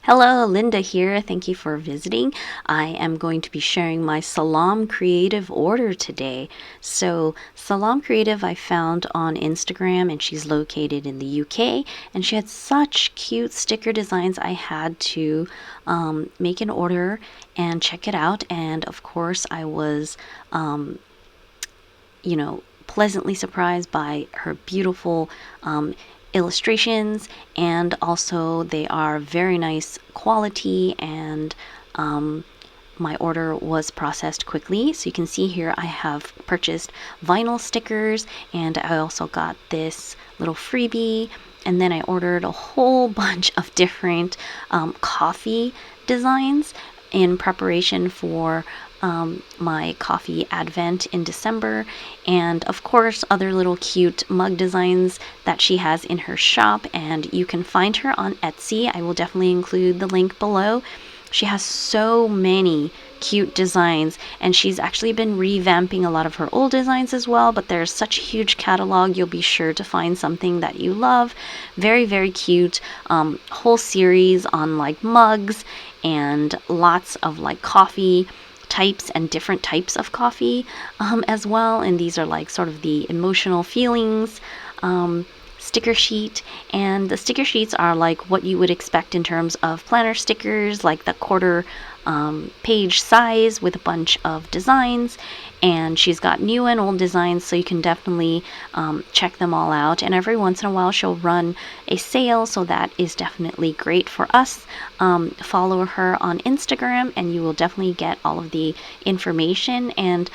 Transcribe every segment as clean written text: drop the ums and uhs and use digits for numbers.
Hello, Linda here. Thank you for visiting. I am going to be sharing my Salam Creative order today. So Salam Creative I found on Instagram, and she's located in the UK, and she had such cute sticker designs. I had to make an order and check it out, and of course I was pleasantly surprised by her beautiful illustrations, and also they are very nice quality, and my order was processed quickly. So you can see here I have purchased vinyl stickers, and I also got this little freebie, and then I ordered a whole bunch of different coffee designs in preparation for my coffee advent in December, and of course other little cute mug designs that she has in her shop, and you can find her on Etsy. I will definitely include the link below. She has so many cute designs, and she's actually been revamping a lot of her old designs as well, but there's such a huge catalog, you'll be sure to find something that you love. Very, very cute. Whole series on like mugs, and lots of like coffee types and different types of coffee as well, and these are like sort of the emotional feelings sticker sheet, and the sticker sheets are like what you would expect in terms of planner stickers, like the quarter page size with a bunch of designs, and she's got new and old designs, so you can definitely check them all out, and every once in a while she'll run a sale, so that is definitely great for us. Follow her on Instagram and you will definitely get all of the information, and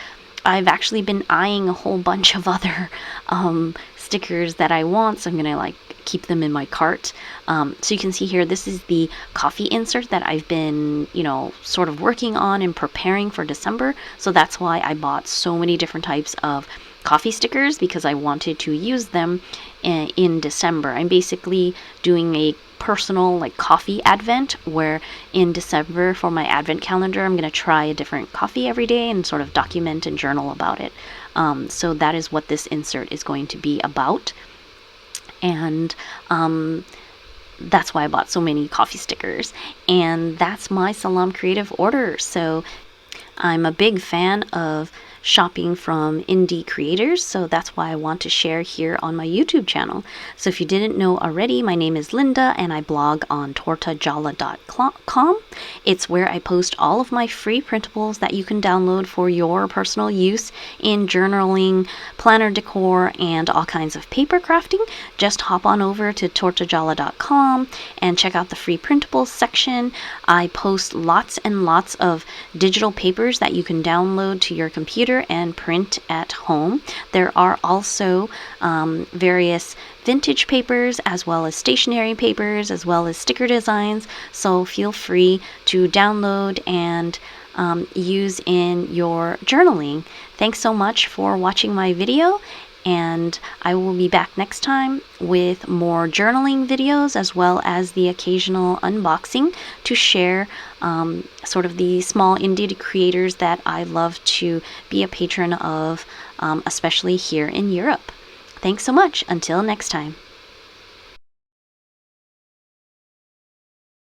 I've actually been eyeing a whole bunch of other stickers that I want, so I'm gonna like keep them in my cart. So you can see here, this is the coffee insert that I've been, sort of working on and preparing for December. So that's why I bought so many different types of coffee stickers, because I wanted to use them in December. I'm basically doing a personal like coffee advent, where in December for my advent calendar I'm going to try a different coffee every day and sort of document and journal about it. So that is what this insert is going to be about, and that's why I bought so many coffee stickers, and that's my Salam Creative order. So I'm a big fan of shopping from indie creators, so that's why I want to share here on my YouTube channel. So if you didn't know already, my name is Linda and I blog on tortagialla.com. It's where I post all of my free printables that you can download for your personal use in journaling, planner decor, and all kinds of paper crafting. Just hop on over to tortagialla.com and check out the free printables section. I post lots and lots of digital papers that you can download to your computer and print at home. There are also various vintage papers, as well as stationery papers, as well as sticker designs, so feel free to download and use in your journaling. Thanks so much for watching my video, and I will be back next time with more journaling videos, as well as the occasional unboxing to share sort of the small indie creators that I love to be a patron of, especially here in Europe. Thanks so much. Until next time.